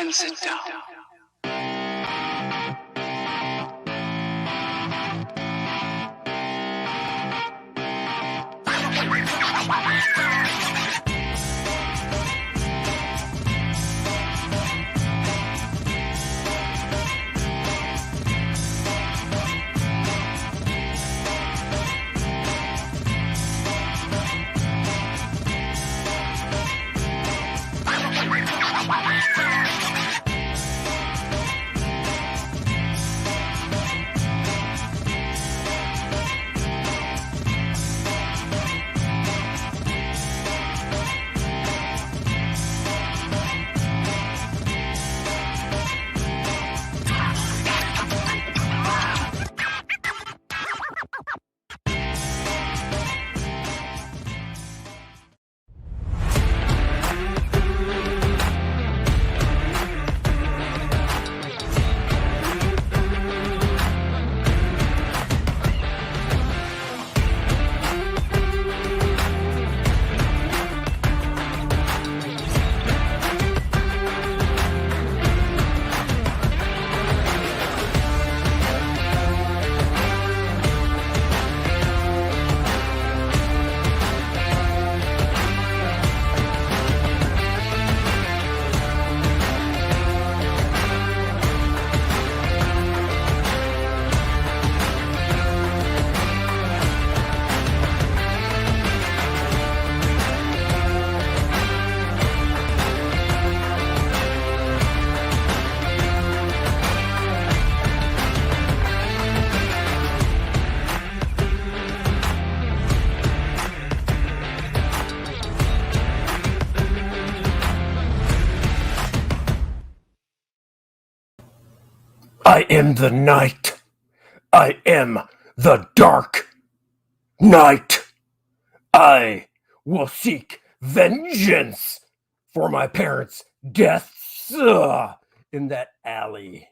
and sit down. I am the night. I am the dark night. I will seek vengeance for my parents' deaths in that alley.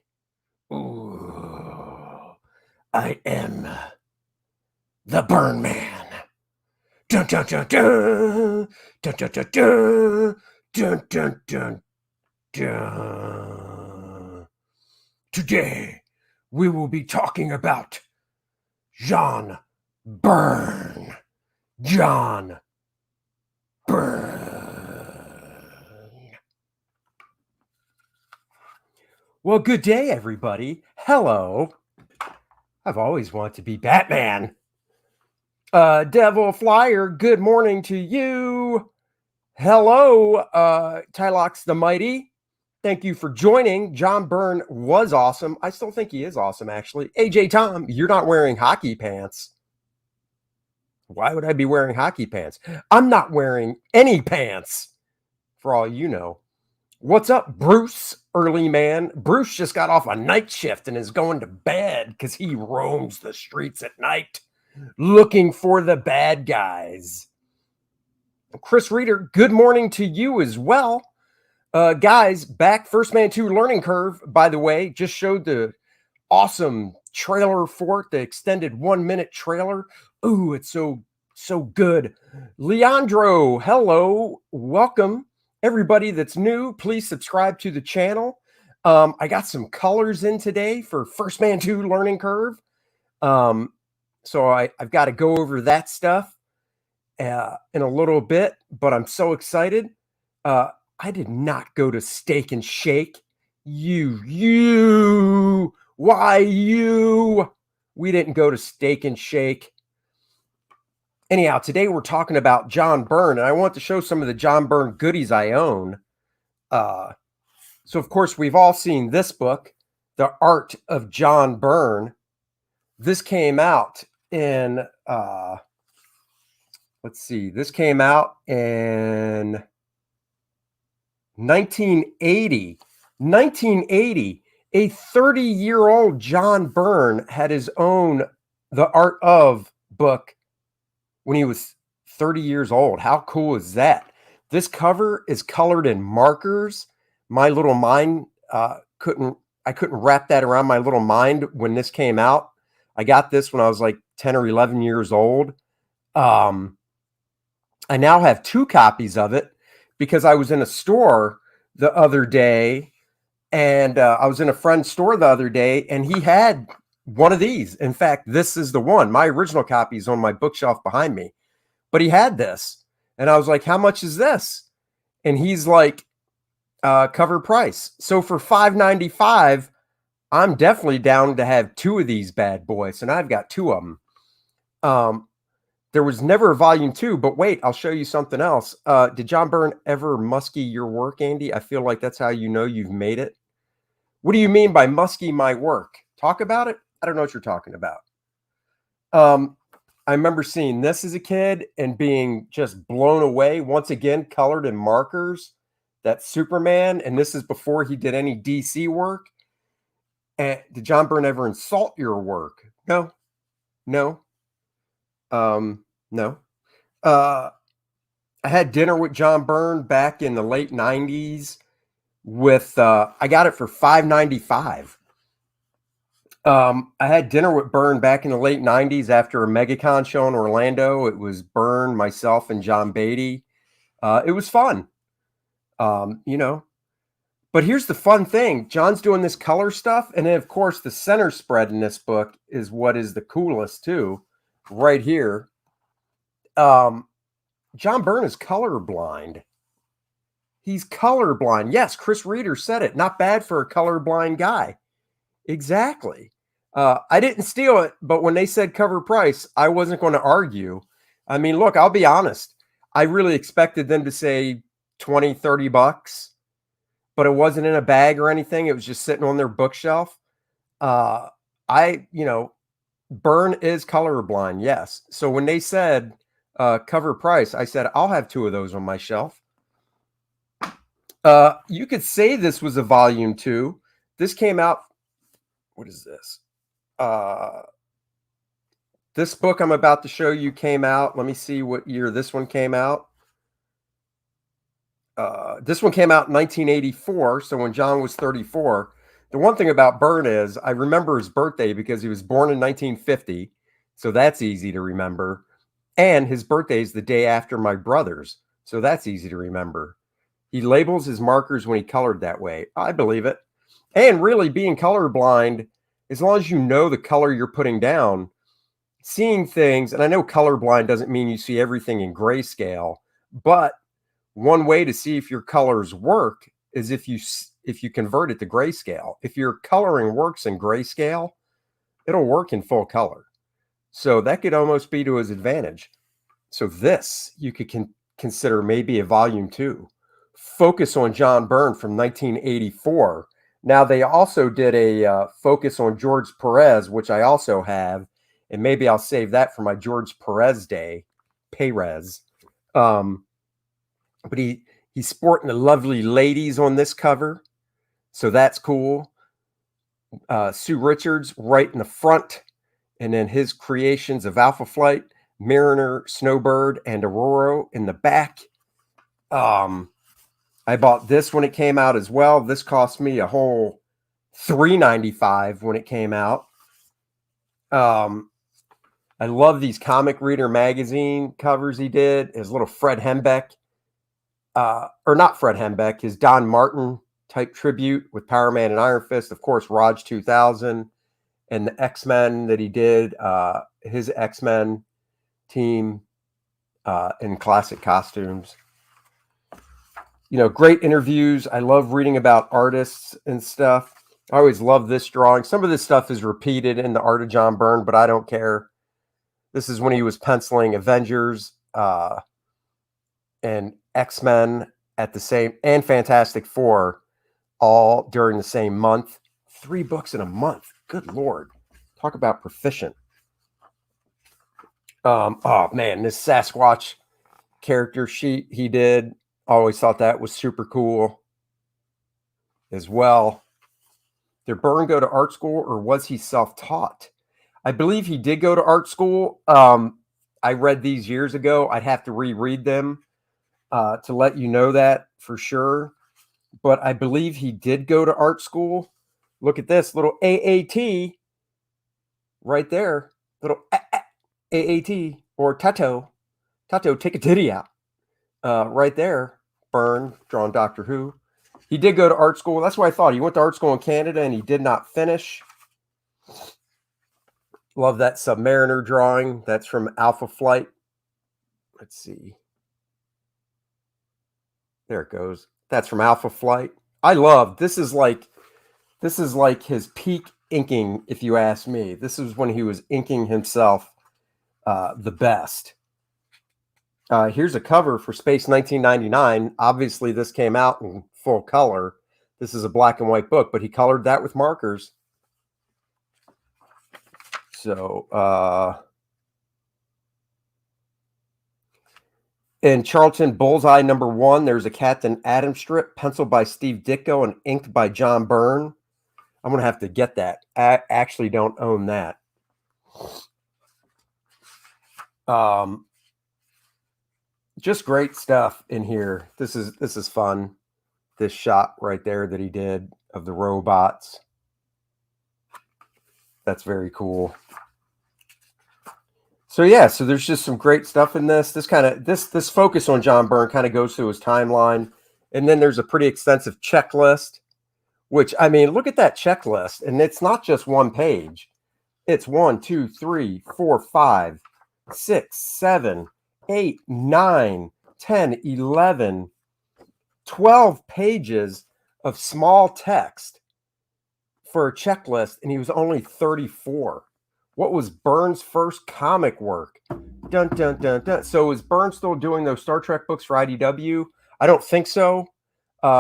Ooh, I am the Burn Man. Dun dun dun dun dun dun dun dun dun dun dun dun. Today, we will be talking about John Byrne. John Byrne. Well, good day, everybody. Hello. I've always wanted to be Batman. Devil Flyer, good morning to you. Hello, Tylox the Mighty. Thank you for joining. John Byrne was awesome. I still think he is awesome, actually. AJ Tom, you're not wearing hockey pants. Why would I be wearing hockey pants? I'm not wearing any pants, for all you know. What's up, Bruce, early man? Bruce just got off a night shift and is going to bed because he roams the streets at night looking for the bad guys. Chris Reader, good morning to you as well. Guys, back First Man 2 Learning Curve, by the way, just showed the awesome trailer for it, the extended 1-minute trailer. Ooh, it's so good. Leandro, hello, welcome. Everybody that's new, please subscribe to the channel. I got some colors in today for First Man 2 Learning Curve. So I've got to go over that stuff in a little bit, but I'm so excited. I did not go to Steak and Shake. Why you? We didn't go to Steak and Shake. Anyhow, today we're talking about John Byrne, and I want to show some of the John Byrne goodies I own. So, of course, we've all seen this book, The Art of John Byrne. This came out in, let's see, this came out in 1980. 1980, a 30-year-old John Byrne had his own The Art of book when he was 30 years old. How cool is that? This cover is colored in markers. My little mind I couldn't wrap that around my little mind when this came out. I got this when I was like 10 or 11 years old. I now have 2 copies of it because I was in a store the other day And I was in a friend's store the other day, and he had one of these. In fact, this is the one. My original copy is on my bookshelf behind me, but he had this. And I was like, how much is this? And he's like, cover price. So for $5.95, I'm definitely down to have two of these bad boys. And I've got two of them. There was never a volume 2, but wait, I'll show you something else. Did John Byrne ever muskie your work, Andy? I feel like that's how you know you've made it. What do you mean by muskie my work? Talk about it? I don't know what you're talking about. I remember seeing this as a kid and being just blown away. Once again, colored in markers. That Superman, and this is before he did any DC work. And did John Byrne ever insult your work? No. No. I had dinner with John Byrne back in the late 90s with I got it for $5.95. I had dinner with Byrne back in the late 90s after a MegaCon show in Orlando. It was Byrne, myself, and John Beatty. It was fun. But here's the fun thing. John's doing this color stuff, and then of course the center spread in this book is what is the coolest too. Right here. John Byrne is colorblind. He's colorblind. Yes, Chris Reeder said it. Not bad for a colorblind guy. Exactly. I didn't steal it, but when they said cover price, I wasn't going to argue. I mean, look, I'll be honest. I really expected them to say 20, 30 bucks, but it wasn't in a bag or anything. It was just sitting on their bookshelf. Byrne is colorblind, yes. So when they said cover price, I said, I'll have two of those on my shelf. You could say this was a volume 2. This came out. What is this? This book I'm about to show you came out. Let me see what year this one came out. This one came out in 1984. So when John was 34. The one thing about Byrne is I remember his birthday because he was born in 1950. So that's easy to remember. And his birthday is the day after my brother's. So that's easy to remember. He labels his markers when he colored that way. I believe it. And really being colorblind, as long as you know the color you're putting down, seeing things, and I know colorblind doesn't mean you see everything in grayscale, but one way to see if your colors work is if you convert it to grayscale. If your coloring works in grayscale, it'll work in full color. So that could almost be to his advantage. So this you could consider maybe a volume 2. Focus on John Byrne from 1984. Now they also did a focus on George Perez, which I also have, and maybe I'll save that for my George Perez day. Perez. But he's sporting the lovely ladies on this cover. So that's cool. Sue Richards right in the front. And then his creations of Alpha Flight, Mariner, Snowbird, and Aurora in the back. I bought this when it came out as well. This cost me a whole $3.95 when it came out. I love these Comic Reader magazine covers he did. His little Fred Hembeck. Or not Fred Hembeck, his Don Martin type tribute with Power Man and Iron Fist. Of course, Raj 2000 and the X-Men that he did. His X-Men team in classic costumes. Great interviews. I love reading about artists and stuff. I always love this drawing. Some of this stuff is repeated in the Art of John Byrne, but I don't care. This is when he was penciling Avengers and X-Men at the same, and Fantastic Four all during the same month. 3 books in a month. Good Lord. Talk about proficient. Oh man, this Sasquatch character sheet he did. Always thought that was super cool as well. Did Byrne go to art school or was he self-taught? I believe he did go to art school. I read these years ago. I'd have to reread them to let you know that for sure. But I believe he did go to art school. Look at this little AAT right there. Little AAT or Tato. Tato, take a titty out. Right there. Byrne, drawn Doctor Who. He did go to art school. That's what I thought. He went to art school in Canada and he did not finish. Love that Submariner drawing. That's from Alpha Flight. Let's see. There it goes. That's from Alpha Flight. I love this is like his peak inking, if you ask me. This is when he was inking himself the best. Here's a cover for Space 1999. Obviously, this came out in full color. This is a black and white book, but he colored that with markers. So, in Charlton Bullseye #1, there's a Captain Atom strip, penciled by Steve Ditko and inked by John Byrne. I'm going to have to get that. I actually don't own that. Just great stuff in here. This is fun. This shot right there that he did of the robots. That's very cool. So yeah, so there's just some great stuff in this. This focus on John Byrne kind of goes through his timeline, and then there's a pretty extensive checklist. Which, I mean, look at that checklist, and it's not just one page. It's 1, 2, 3, 4, 5, 6, 7, 8, 9, 10, 11, 12 pages of small text for a checklist, and he was only 34. What was Byrne's first comic work? Dun, dun, dun, dun. So is Byrne still doing those Star Trek books for IDW? I don't think so.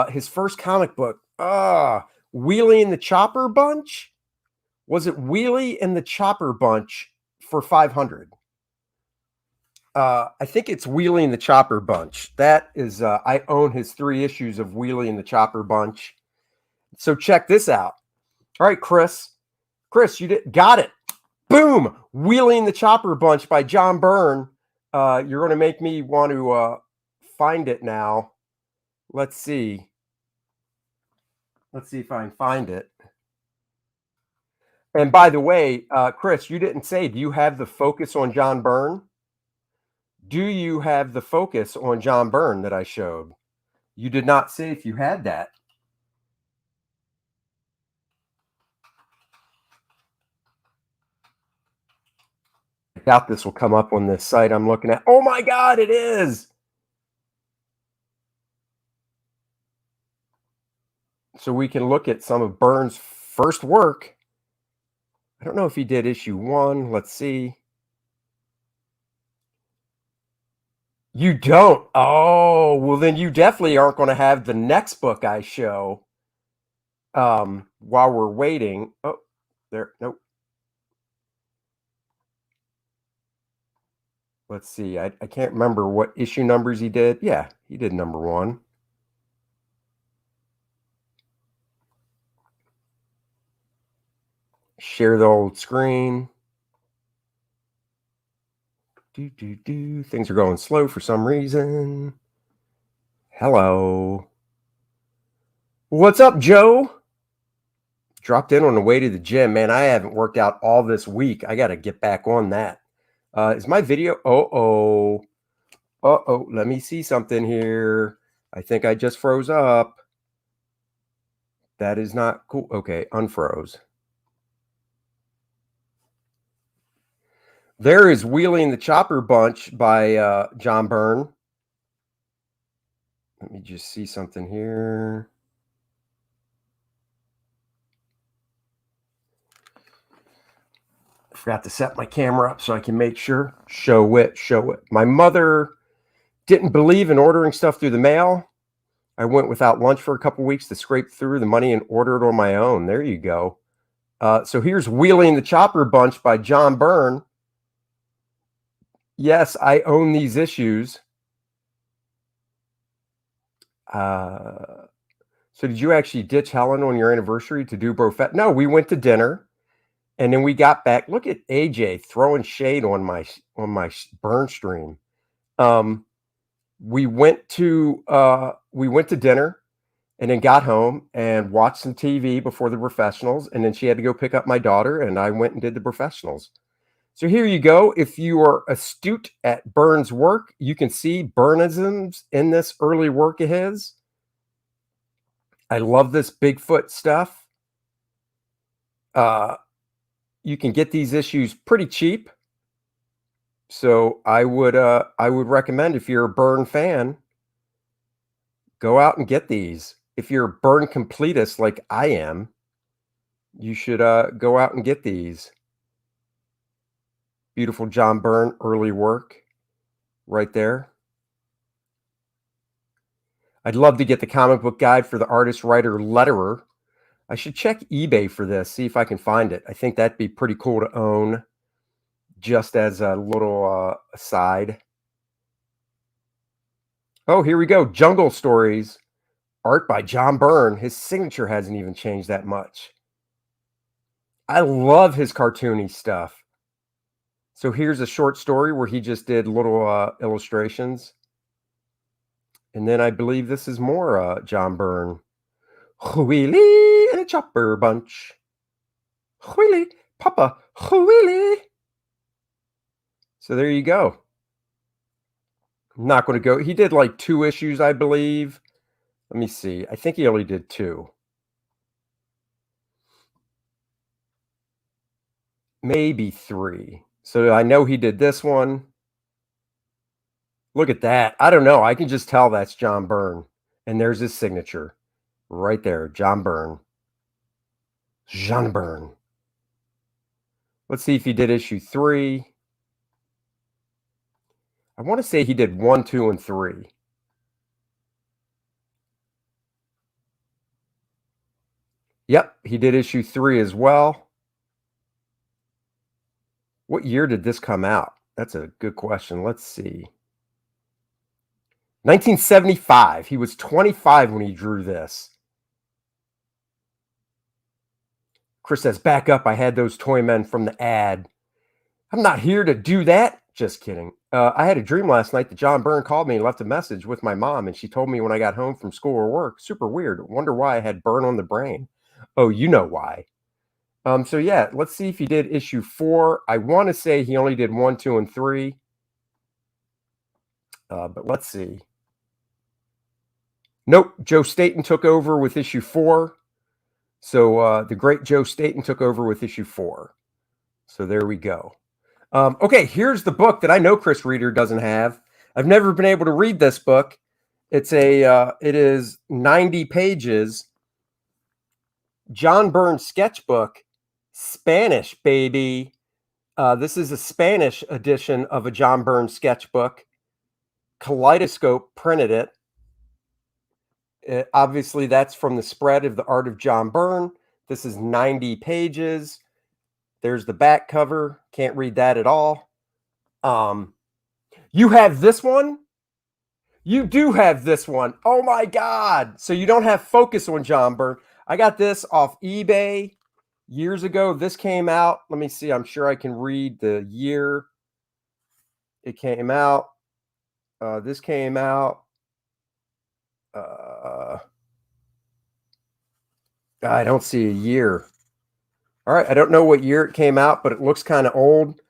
His first comic book, Wheelie and the Chopper Bunch? Was it Wheelie and the Chopper Bunch for 500? I think it's Wheelie and the Chopper Bunch. That is, I own his 3 issues of Wheelie and the Chopper Bunch. So check this out. All right, Chris. Chris, you got it. Boom! Wheelie and the Chopper Bunch by John Byrne. You're going to make me want to find it now. Let's see. Let's see if I can find it. And by the way, Chris, you didn't say, do you have the focus on John Byrne? Do you have the focus on John Byrne that I showed? You did not say if you had that. I doubt this will come up on this site I'm looking at. Oh my God, it is. So we can look at some of Byrne's first work. I don't know if he did issue 1. Let's see. You don't? Oh, well, then you definitely aren't going to have the next book I show while we're waiting. Oh, there. Nope. Let's see. I can't remember what issue numbers he did. Yeah, he did #1. Share the old screen. Things are going slow for some reason. Hello. What's up, Joe? Dropped in on the way to the gym. Man, I haven't worked out all this week. I got to get back on that. Is my video? Uh-oh. Let me see something here. I think I just froze up. That is not cool. Okay, unfroze. There is Wheelie and the Chopper Bunch by John Byrne. Let me just see something here. I forgot to set my camera up so I can make sure. Show it. My mother didn't believe in ordering stuff through the mail. I went without lunch for a couple weeks to scrape through the money and order it on my own. There you go. So here's Wheelie and the Chopper Bunch by John Byrne. Yes, I own these issues. So did you actually ditch Helen on your anniversary to do Brofet? No, we went to dinner, and then we got back. Look at AJ throwing shade on my Byrne stream. We went to dinner, and then got home and watched some TV before the professionals, and then she had to go pick up my daughter, and I went and did the professionals. So here you go. If you are astute at Byrne's work, you can see Byrneisms in this early work of his. I love this Bigfoot stuff. You can get these issues pretty cheap. So I would recommend, if you're a Byrne fan, go out and get these. If you're a Byrne completist like I am, you should go out and get these. Beautiful John Byrne early work right there. I'd love to get the comic book guide for the artist, writer, letterer. I should check eBay for this, see if I can find it. I think that'd be pretty cool to own, just as a little aside. Oh, here we go. Jungle Stories. Art by John Byrne. His signature hasn't even changed that much. I love his cartoony stuff. So here's a short story where he just did little illustrations. And then I believe this is more John Byrne. Wheelie and a chopper bunch. Wheelie, Papa, Wheelie. So there you go. I'm not going to go. He did like 2 issues, I believe. Let me see. I think he only did 2. Maybe 3. So I know he did this one. Look at that. I don't know. I can just tell that's John Byrne. And there's his signature right there. John Byrne. John Byrne. Let's see if he did issue 3. I want to say he did 1, 2, and 3. Yep, he did issue 3 as well. What year did this come out? That's a good question. Let's see. 1975. He was 25 when he drew this. Chris says, back up. I had those toy men from the ad. I'm not here to do that. Just kidding. I had a dream last night that John Byrne called me and left a message with my mom, and she told me when I got home from school or work. Super weird. Wonder why I had Byrne on the brain. Oh, you know why. So yeah, let's see if he did issue 4. I want to say he only did 1, 2, and 3. But let's see. Nope, Joe Staten took over with issue 4. So the great Joe Staten took over with issue 4. So there we go. Okay, here's the book that I know Chris Reader doesn't have. I've never been able to read this book. It is 90 pages. John Byrne sketchbook, Spanish, baby. This is a Spanish edition of a John Byrne sketchbook. Kaleidoscope printed it. Obviously, that's from the spread of the Art of John Byrne. This is 90 pages. There's the back cover. Can't read that at all. You have this one? You do have this one. Oh, my God. So you don't have focus on John Byrne. I got this off eBay years ago. This came out. Let me see. I'm sure I can read the year it came out. This came out. I don't see a year. All right. I don't know what year it came out, but it looks kind of old.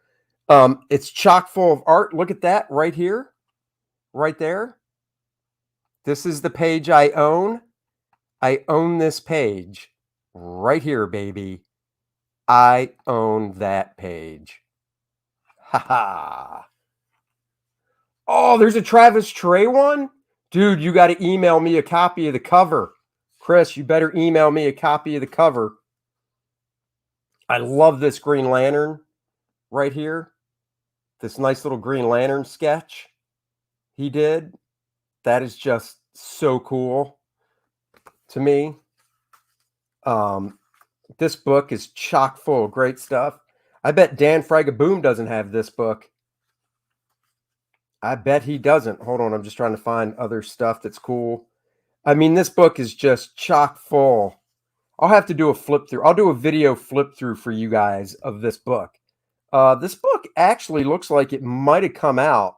It's chock full of art. Look at that right here. Right there. This is the page I own. I own this page right here, baby. I own that page. Ha ha. Oh, there's a Travis Trey one? Dude, you got to email me a copy of the cover. Chris, you better email me a copy of the cover. I love this Green Lantern right here. This nice little Green Lantern sketch he did. That is just so cool to me. This book is chock full of great stuff. I bet Dan Fragaboom doesn't have this book. I bet he doesn't. Hold on, I'm just trying to find other stuff that's cool. I mean, this book is just chock full. I'll have to do a flip through. I'll do a video flip through for you guys of this book. This book actually looks like it might have come out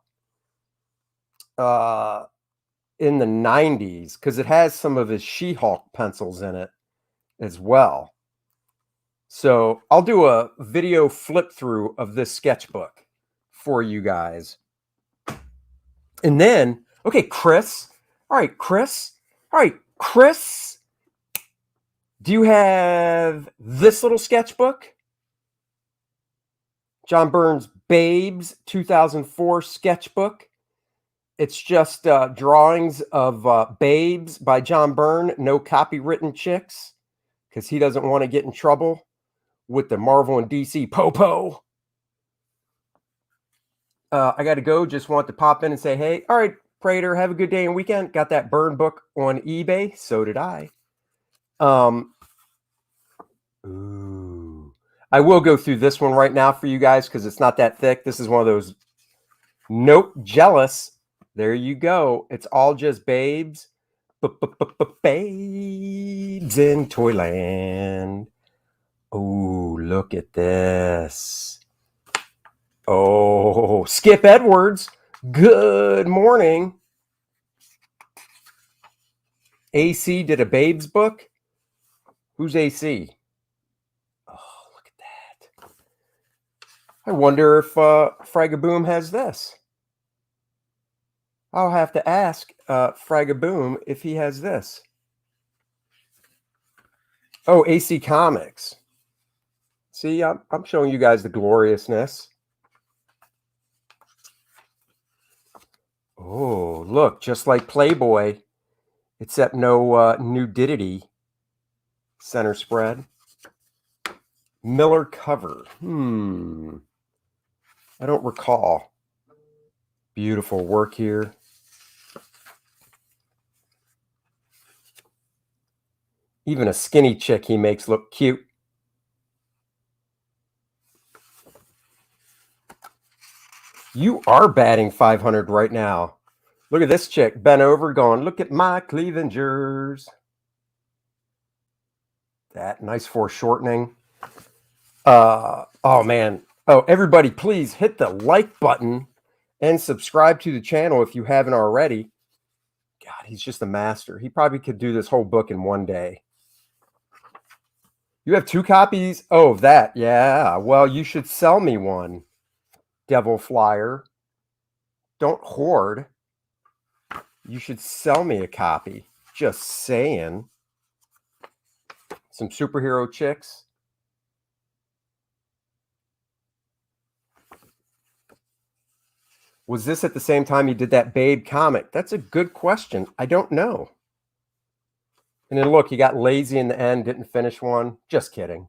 in the 90s because it has some of his She-Hulk pencils in it as well. So I'll do a video flip through of this sketchbook for you guys. And then, okay, Chris. All right, Chris. Do you have this little sketchbook? John Byrne's Babes 2004 sketchbook. It's just drawings of babes by John Byrne, no copywritten chicks, because he doesn't want to get in trouble with the Marvel and DC po-po. I got to go. Just want to pop in and say, hey, all right, Prater, have a good day and weekend. Got that Byrne book on eBay. So did I. Ooh. I will go through this one right now for you guys because it's not that thick. This is one of those. Nope, jealous. There you go. It's all just babes. Babes in Toyland. Oh, look at this. Oh, Skip Edwards. Good morning. AC did a babes book. Who's AC? Oh, look at that. I wonder if Fragaboom has this. I'll have to ask Fragaboom if he has this. Oh, AC Comics. See, I'm showing you guys the gloriousness. Oh, look, just like Playboy, except no nudity. Center spread. Miller cover. I don't recall. Beautiful work here. Even a skinny chick he makes look cute. You are batting 500 right now. Look at this chick bent over going, look at my cleavengers. That nice foreshortening. Oh, man. Oh, everybody, please hit the like button and subscribe to the channel if you haven't already. God, he's just a master. He probably could do this whole book in one day. You have 2 copies? Oh, of that. Yeah. Well, you should sell me one. Devil Flyer. Don't hoard. You should sell me a copy. Just saying. Some superhero chicks. Was this at the same time you did that Babe comic? That's a good question. I don't know. And then look, he got lazy in the end, didn't finish one. Just kidding.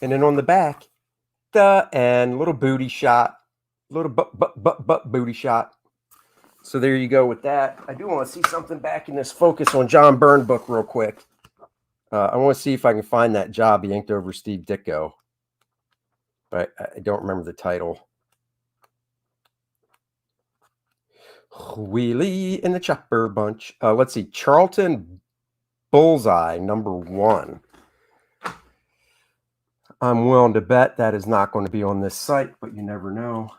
And then on the back, the end, little booty shot. Little butt booty shot. So there you go with that. I do want to see something back in this focus on John Byrne book real quick. I want to see if I can find that job he inked over Steve Ditko. But I don't remember the title. Wheelie in the Chopper Bunch. Let's see. Charlton Bullseye, #1. I'm willing to bet that is not going to be on this site, but you never know.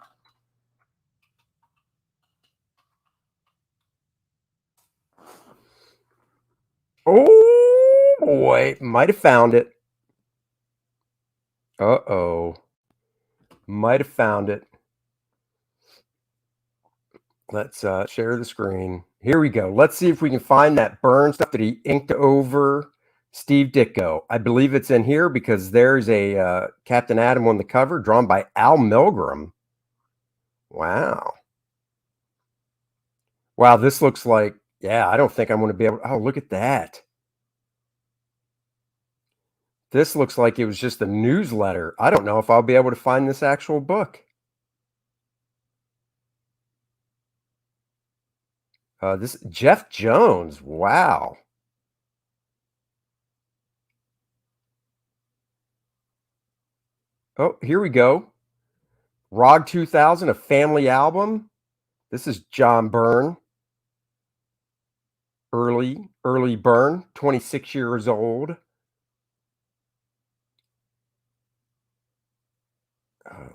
Oh, boy. Might have found it. Uh-oh. Might have found it. Let's share the screen. Here we go. Let's see if we can find that Byrne stuff that he inked over Steve Ditko. I believe it's in here because there's a Captain Atom on the cover drawn by Al Milgrom. Wow. Wow, this looks like, yeah, I don't think I'm going to be able. Oh, look at that. This looks like it was just a newsletter. I don't know if I'll be able to find this actual book. This Jeff Jones. Wow. Oh, here we go. ROG 2000, a family album. This is John Byrne. Early Byrne, 26 years old.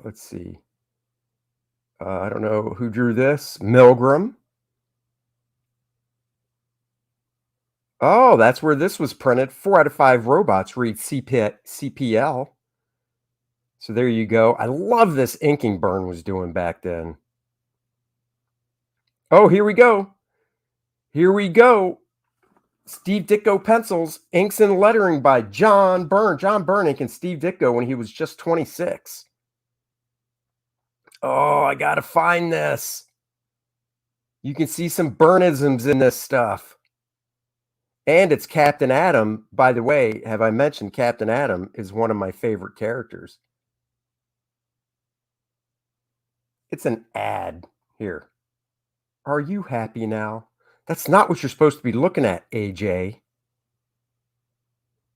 Let's see. I don't know who drew this. Milgram. Oh, that's where this was printed. 4 out of 5 robots read CPL. So there you go. I love this inking Byrne was doing back then. Oh, here we go. Here we go. Steve Ditko pencils, inks and lettering by John Byrne. John Byrne inking Steve Ditko when he was just 26. Oh, I gotta find this. You can see some Byrnisms in this stuff. And it's Captain Atom. By the way, have I mentioned Captain Atom is one of my favorite characters? It's an ad here. Are you happy now? That's not what you're supposed to be looking at, AJ. You're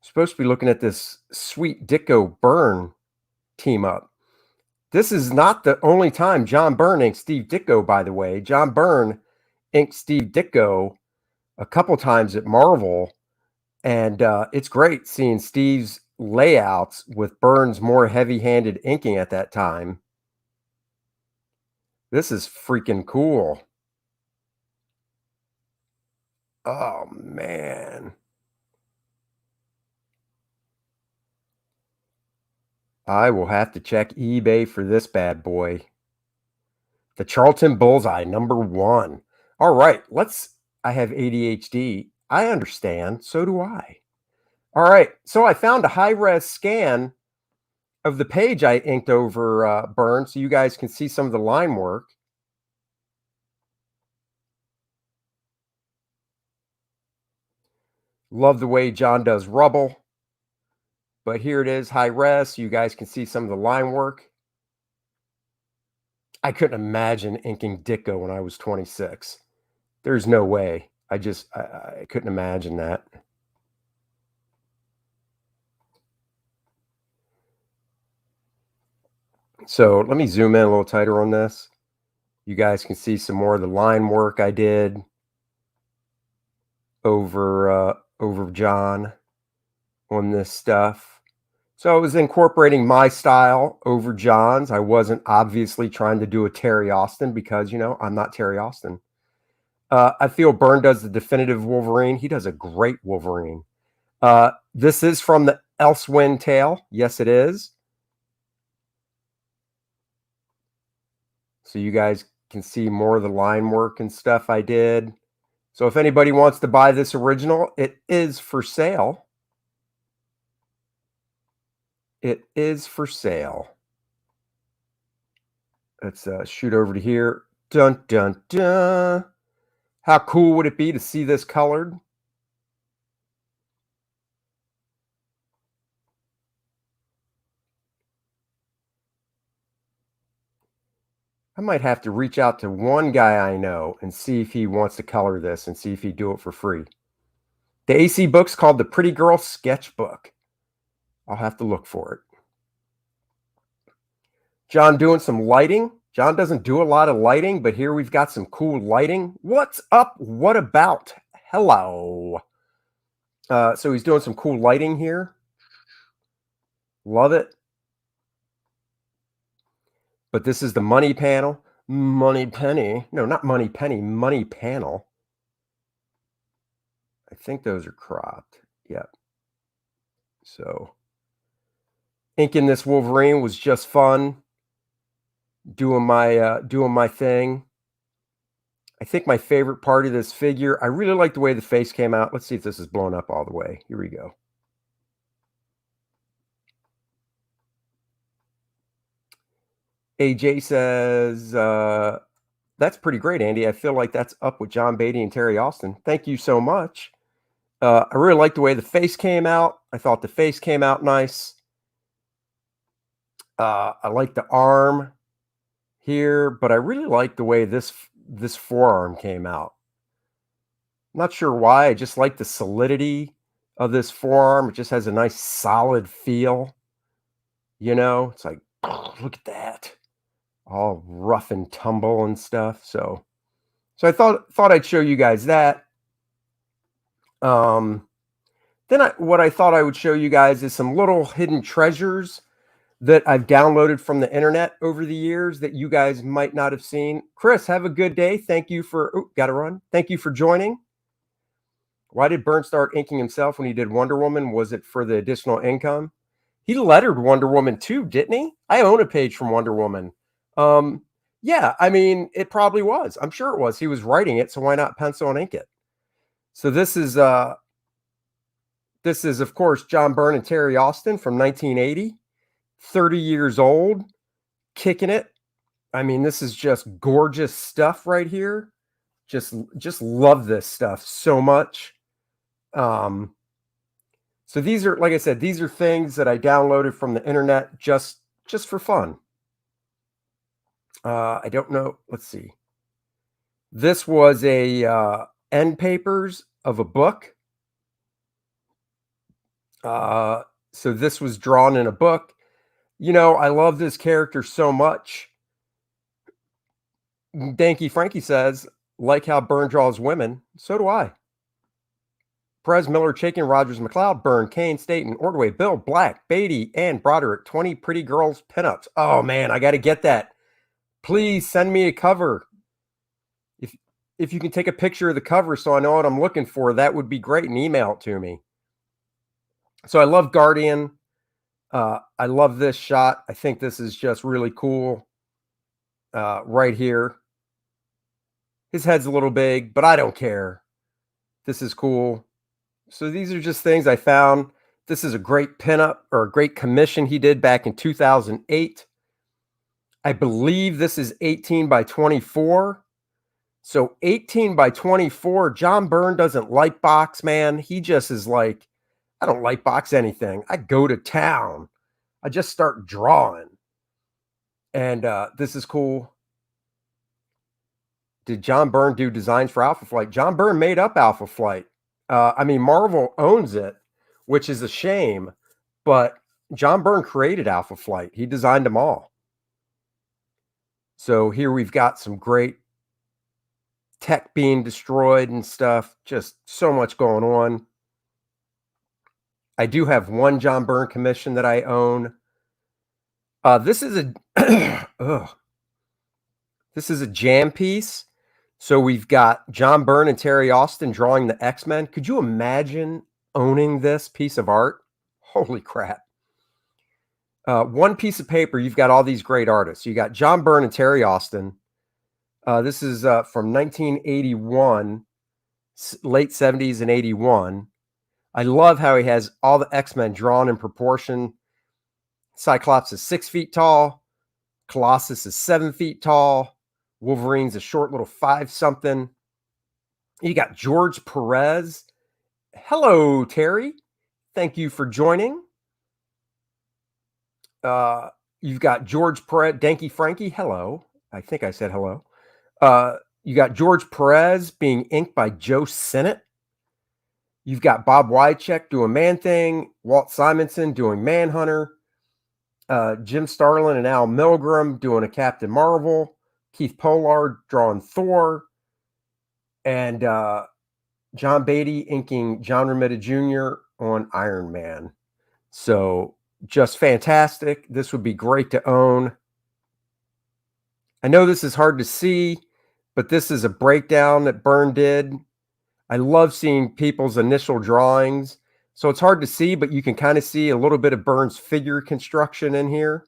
supposed to be looking at this sweet Ditko Byrne team up. This is not the only time John Byrne inked Steve Ditko, by the way. John Byrne inked Steve Ditko a couple times at Marvel, and it's great seeing Steve's layouts with Byrne's more heavy-handed inking at that time. This is freaking cool. Oh, man. I will have to check eBay for this bad boy. The Charlton Bullseye, #1. All right, I have ADHD. I understand. So do I. All right, so I found a high-res scan of the page I inked over Byrne so you guys can see some of the line work. Love the way John does rubble. But here it is, high res, so you guys can see some of the line work. I couldn't imagine inking Ditko when I was 26. There's no way. I couldn't imagine that. So let me zoom in a little tighter on this. You guys can see some more of the line work I did over John on this stuff. So I was incorporating my style over John's. I wasn't obviously trying to do a Terry Austin because, I'm not Terry Austin. I feel Byrne does the definitive Wolverine. He does a great Wolverine. This is from the Elsewhen tale. Yes, it is. So you guys can see more of the line work and stuff I did. So if anybody wants to buy this original, it is for sale. It is for sale. Let's shoot over to here. Dun, dun, dun. How cool would it be to see this colored? I might have to reach out to one guy I know and see if he wants to color this and see if he'd do it for free. The AC book's called the Pretty Girl Sketchbook. I'll have to look for it. John doing some lighting. John doesn't do a lot of lighting, but here we've got some cool lighting. What's up? What about? Hello. So he's doing some cool lighting here. Love it. But this is the money panel. Money penny. No, not money penny. Money panel. I think those are cropped. Yep. So inking this Wolverine was just fun. Doing my thing. I think my favorite part of this figure, I really like the way the face came out. Let's see if this is blown up all the way. Here we go. AJ says, that's pretty great, Andy. I feel like that's up with John Beatty and Terry Austin. Thank you so much. I really like the way the face came out. I thought the face came out nice. I like the arm here, but I really like the way this forearm came out. I'm not sure why. I just like the solidity of this forearm. It just has a nice solid feel. It's like, oh, look at that. All rough and tumble and stuff. So I thought I'd show you guys that. What I thought I would show you guys is some little hidden treasures that I've downloaded from the internet over the years that you guys might not have seen. Chris, have a good day. Thank you for, gotta run. Thank you for joining. Why did Byrne start inking himself when he did Wonder Woman? Was it for the additional income? He lettered Wonder Woman too, didn't he? I own a page from Wonder Woman. Yeah, I mean, it probably was. I'm sure it was. He was writing it, so why not pencil and ink it? So this is This is, of course, John Byrne and Terry Austin from 1980, 30 years old, kicking it. I mean, this is just gorgeous stuff right here. Just love this stuff so much. So these are, like I said, these are things that I downloaded from the internet just for fun. I don't know. Let's see. This was a end papers of a book. So this was drawn in a book. You know, I love this character so much. Danky Frankie says, like how Byrne draws women, so do I. Perez, Miller, Chaikin, Rogers, McLeod, Byrne, Kane, Staten, Ordway, Bill, Black, Beatty, and Broderick, 20 pretty girls pinups. Oh man, I got to get that. Please send me a cover. If you can take a picture of the cover so I know what I'm looking for, that would be great, and email it to me. So I love Guardian. I love this shot. I think this is just really cool. Right here. His head's a little big, but I don't care. This is cool. So these are just things I found. This is a great pinup or a great commission he did back in 2008. I believe this is 18 by 24. So 18 by 24, John Byrne doesn't light box, man. He just is like, I don't light box anything. I go to town. I just start drawing. And this is cool. Did John Byrne do designs for Alpha Flight? John Byrne made up Alpha Flight. I mean, Marvel owns it, which is a shame. But John Byrne created Alpha Flight. He designed them all. So here we've got some great tech being destroyed and stuff. Just so much going on. I do have one John Byrne commission that I own. This is a this is a jam piece. So we've got John Byrne and Terry Austin drawing the X-Men. Could you imagine owning this piece of art? Holy crap. One piece of paper, you've got all these great artists. You got John Byrne and Terry Austin. This is from 1981, late 70s and 81. I love how he has all the X-Men drawn in proportion. Cyclops is 6 feet tall. Colossus is 7 feet tall. Wolverine's a short little 5-something. You got George Perez. Hello, Terry. Thank you for joining. You've got George Perez, Danky Frankie. Hello. I think I said hello. You got George Perez being inked by Joe Sinnott. You've got Bob Wycheck doing Man-Thing. Walt Simonson doing Manhunter. Jim Starlin and Al Milgrom doing a Captain Marvel. Keith Pollard drawing Thor. And John Beatty inking John Romita Jr. on Iron Man. So just fantastic. This would be great to own. I know this is hard to see, but this is a breakdown that Byrne did. I love seeing people's initial drawings. So it's hard to see, but you can kind of see a little bit of Byrne's figure construction in here.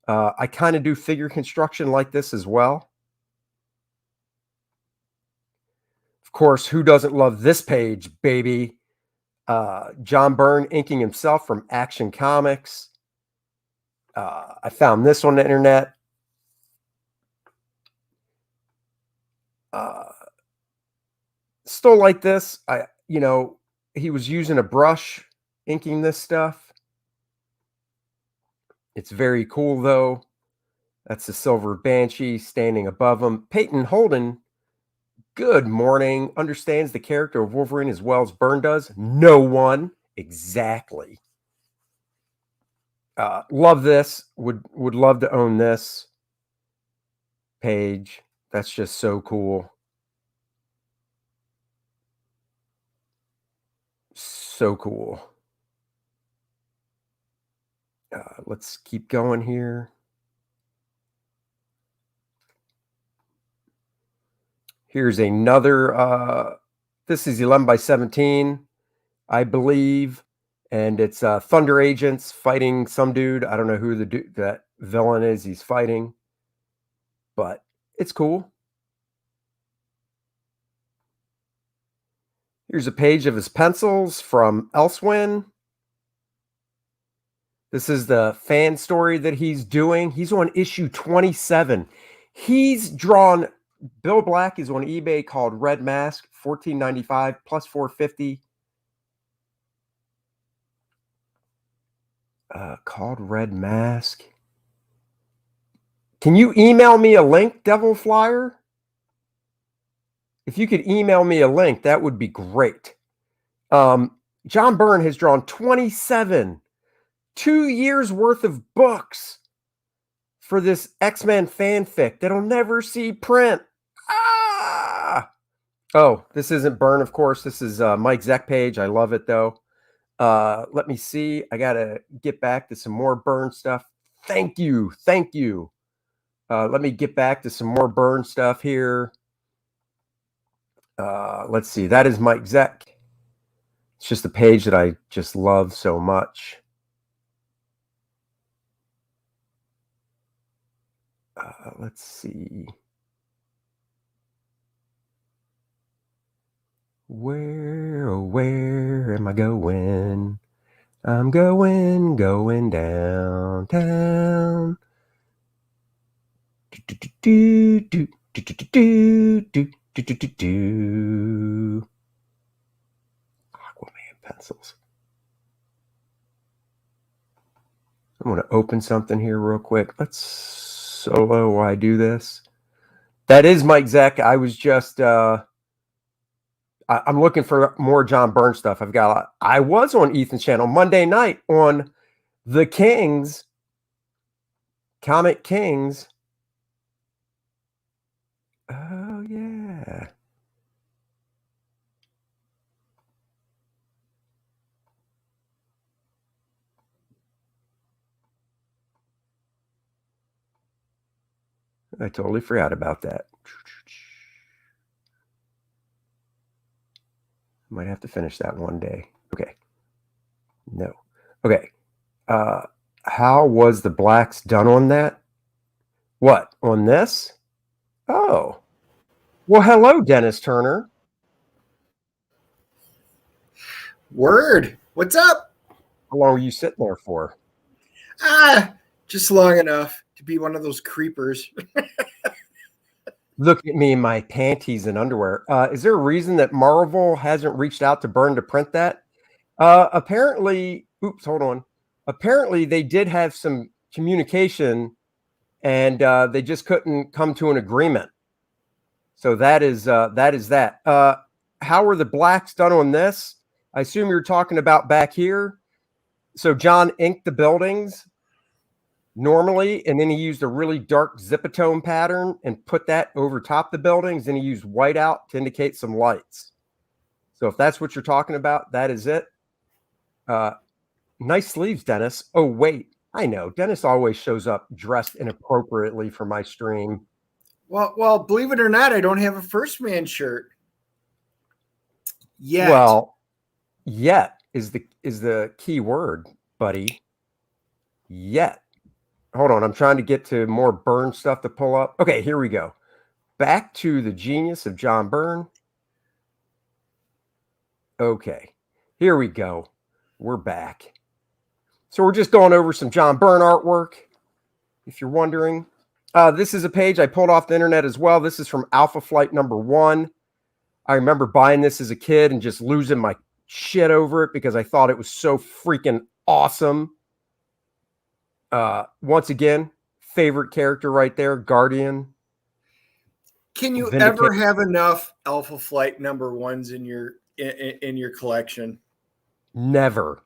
I kind of do figure construction like this as well. Of course, who doesn't love this page, baby? John Byrne inking himself from Action Comics. I found this on the internet. Still like this. He was using a brush inking this stuff. It's very cool, though. That's the Silver Banshee standing above him. Peyton Holden, good morning. Understands the character of Wolverine as well as Byrne does. No one. Exactly. Love this. Would love to own this page. That's just so cool. So cool. Let's keep going here. Here's another. This is 11 by 17, I believe. And it's Thunder Agents fighting some dude. I don't know who that villain is he's fighting. But it's cool. Here's a page of his pencils from Elsewhen. This is the fan story that he's doing. He's on issue 27. He's drawn, Bill Black is on eBay called Red Mask, $14.95 plus $4.50. Called Red Mask. Can you email me a link, Devil Flyer? If you could email me a link, that would be great. John Byrne has drawn 27, 2 years worth of books for this X-Men fanfic that'll never see print. Oh, this isn't Byrne, of course. This is Mike Zeck page. I love it, though. Let me see. I got to get back to some more Byrne stuff. Thank you. Thank you. Let me get back to some more Byrne stuff here. Let's see. That is Mike Zeck. It's just a page that I just love so much. Let's see. Where am I going? I'm going downtown. Aquaman pencils. I'm going to open something here real quick. Let's solo while I do this. That is Mike Zeck. I was just I'm looking for more John Byrne stuff. I was on Ethan's channel Monday night on the Kings, Comic Kings. Oh, yeah. I totally forgot about that. Might have to finish that one day. Okay. No. Okay. How was the blacks done on that? What? On this? Oh. Well, hello, Dennis Turner. Word. What's up? How long were you sitting there for? Just long enough to be one of those creepers. Look at me in my panties and underwear. Is there a reason that Marvel hasn't reached out to Byrne to print that? Apparently, oops, hold on. Apparently, they did have some communication, and they just couldn't come to an agreement. So that is that. How were the blacks done on this? I assume you're talking about back here. So John inked the buildings normally, and then he used a really dark zipatone pattern and put that over top the buildings. Then he used whiteout to indicate some lights. So if that's what you're talking about, that is it. Nice sleeves, Dennis. Oh, wait. I know. Dennis always shows up dressed inappropriately for my stream. Well, believe it or not, I don't have a First Man shirt yet. Well, yet is the key word, buddy. Yet. Hold on. I'm trying to get to more Byrne stuff to pull up. Okay, here we go. Back to the genius of John Byrne. Okay, here we go. We're back. So we're just going over some John Byrne artwork, if you're wondering. This is a page I pulled off the internet as well. This is from Alpha Flight #1. I remember buying this as a kid and just losing my shit over it because I thought it was so freaking awesome. Once again, favorite character right there, Guardian. Can you ever have enough Alpha Flight #1s in your collection? Never.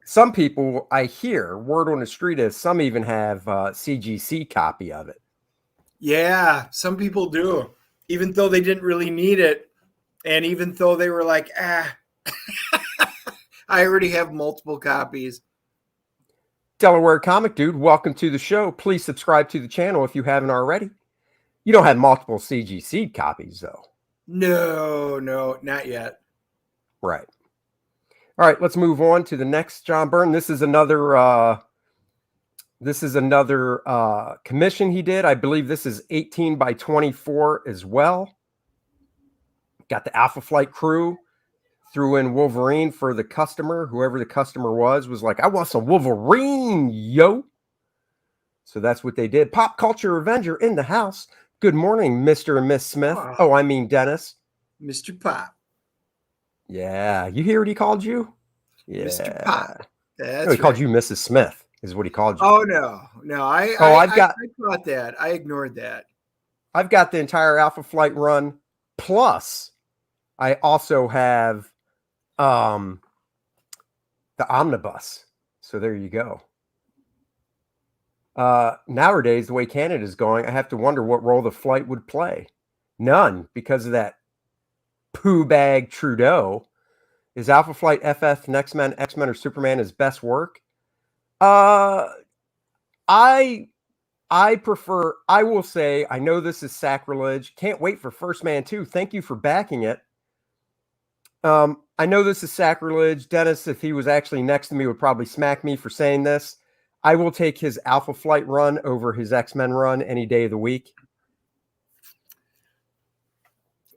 Some people, I hear word on the street is some even have a CGC copy of it. Yeah, some people do, even though they didn't really need it, and even though they were like, I already have multiple copies. Delaware Comic Dude, welcome to the show. Please subscribe to the channel if you haven't already. You don't have multiple CGC copies, though. No, not yet. Right. All right, let's move on to the next John Byrne. This is another commission he did. I believe this is 18 by 24 as well. Got the Alpha Flight crew, threw in Wolverine for the customer. Whoever the customer was like, I want some Wolverine, yo. So that's what they did. Pop Culture Avenger in the house. Good morning, Mr. and Miss Smith. Oh, I mean Dennis. Mr. Pop. Yeah. You hear what he called you? Yeah. Mr. Pop. That's no, he called you Mrs. Smith, is what he called you. Oh, no. I caught that. I ignored that. I've got the entire Alpha Flight run. Plus, I also have the omnibus. So there you go. Nowadays, the way Canada's going, I have to wonder what role the flight would play. None, because of that poo bag Trudeau. Is Alpha Flight FF, X-Men, or Superman his best work? I prefer, I will say, I know this is sacrilege. Can't wait for First Man 2. Thank you for backing it. I know this is sacrilege. Dennis, if he was actually next to me, would probably smack me for saying this. I will take his Alpha Flight run over his X-Men run any day of the week.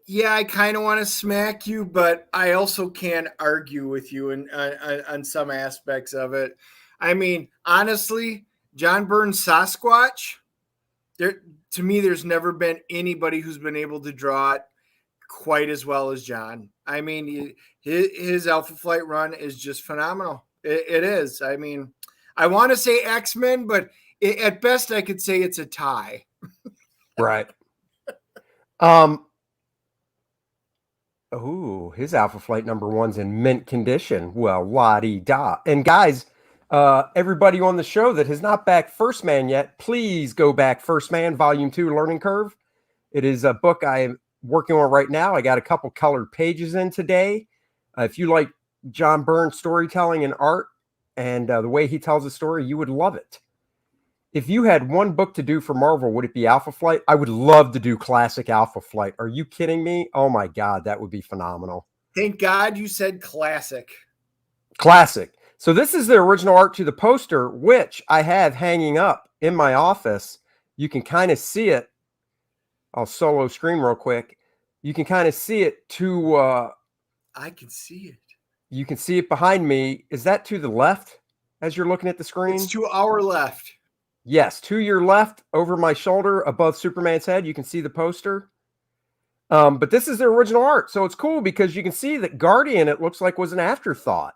Yeah, I kind of want to smack you, but I also can't argue with you on some aspects of it. I mean, honestly, John Byrne's Sasquatch, to me, there's never been anybody who's been able to draw it quite as well as John. I mean, his Alpha Flight run is just phenomenal. It is. I mean, I want to say X-Men, but at best I could say it's a tie. Right. Oh, his Alpha Flight #1's in mint condition. Well, la-di-da. And guys, everybody on the show that has not backed First Man yet, please go back First Man Volume 2 Learning Curve. It is a book I am working on right now. I got a couple colored pages in today. If you like John Byrne storytelling and art and the way he tells a story, you would love it. If you had one book to do for Marvel, would it be Alpha Flight? I would love to do classic Alpha Flight. Are you kidding me? Oh my God, that would be phenomenal. Thank God you said classic. Classic. So this is the original art to the poster, which I have hanging up in my office. You can kind of see it. I'll solo screen real quick. You can kind of see it to... I can see it. You can see it behind me. Is that to the left as you're looking at the screen? It's to our left. Yes, to your left, over my shoulder, above Superman's head, you can see the poster. But this is the original art, so it's cool because you can see that Guardian, it looks like, was an afterthought.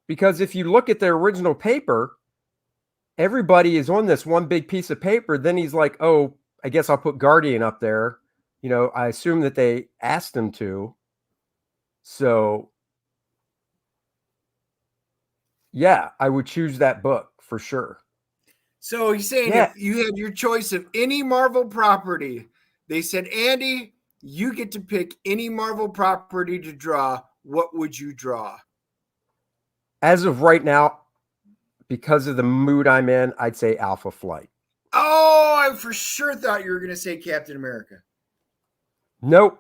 Because if you look at the original paper, everybody is on this one big piece of paper. Then he's like, oh, I guess I'll put Guardian up there. You know, I assume that they asked him to. So, yeah, I would choose that book for sure. So he's saying if you had your choice of any Marvel property, they said, Andy, you get to pick any Marvel property to draw. What would you draw? As of right now, because of the mood I'm in, I'd say Alpha Flight. Oh, I for sure thought you were going to say Captain America. Nope.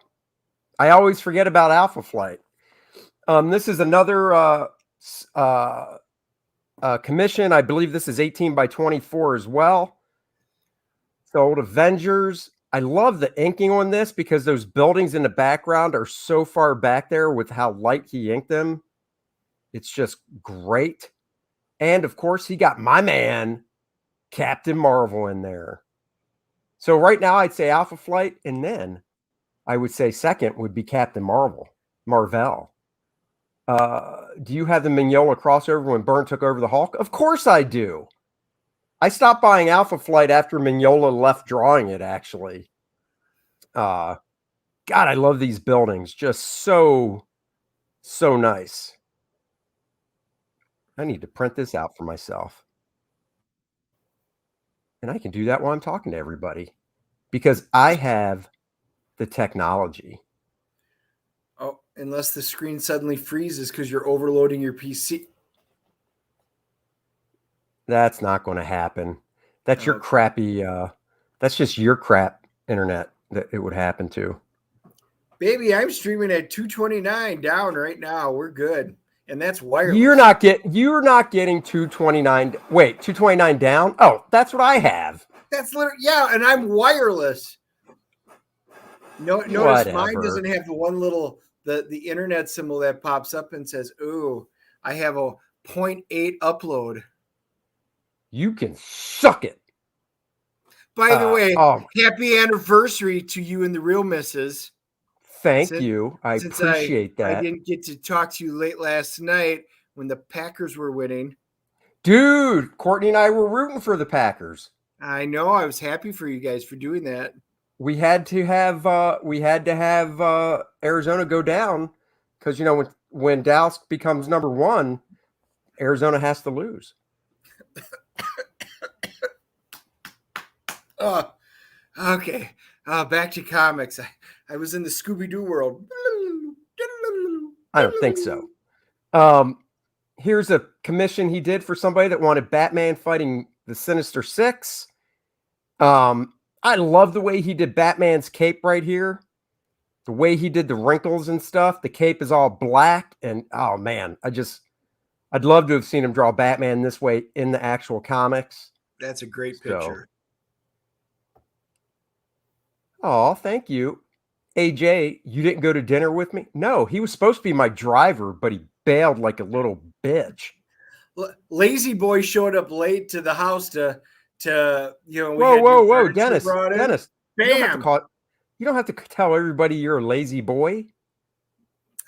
I always forget about Alpha Flight. This is another commission. I believe this is 18 by 24 as well. So old Avengers. I love the inking on this because those buildings in the background are so far back there with how light he inked them. It's just great. And of course, he got my man, Captain Marvel, in there. So right now, I'd say Alpha Flight, and then I would say second would be Captain Marvel. Do you have the Mignola crossover when Byrne took over the Hulk? Of course I do. I stopped buying Alpha Flight after Mignola left drawing it, actually. God, I love these buildings. Just so nice. I need to print this out for myself. And I can do that while I'm talking to everybody because I have the technology. Oh, unless the screen suddenly freezes because you're overloading your PC. That's not going to happen. That's your crappy, that's just your crap internet that it would happen to. Baby, I'm streaming at 229 down right now. We're good. And that's wireless. You're not getting 229. Wait, 229 down? Oh, that's what I have. That's literally, yeah, and I'm wireless. No, notice mine Whatever. doesn't have the one little the internet symbol that pops up and says, "Ooh, I have a 0.8 upload." You can suck it. By the way, Oh, happy anniversary to you and the real missus. thank Since you. I since appreciate I that. didn't get to talk to you late last night when the Packers were winning. Dude, Courtney and I were rooting for the Packers. I know I was happy for you guys for doing that. We had to have Arizona go down because when Dallas becomes number one, Arizona has to lose. Oh, okay. Back to comics. I was in the Scooby Doo world. I don't think so. Here's a commission he did for somebody that wanted Batman fighting the Sinister Six. I love the way he did Batman's cape right here. The way he did the wrinkles and stuff. The cape is all black, and oh man, I'd love to have seen him draw Batman this way in the actual comics. That's a great So, picture. oh, thank you. AJ, you didn't go to dinner with me? No, he was supposed to be my driver, but he bailed like a little bitch. Lazy Boy showed up late to the house to we Whoa, had whoa, new whoa, furniture Dennis, brought in. Dennis, you don't have to Bam! call it. You don't have to tell everybody you're a lazy boy.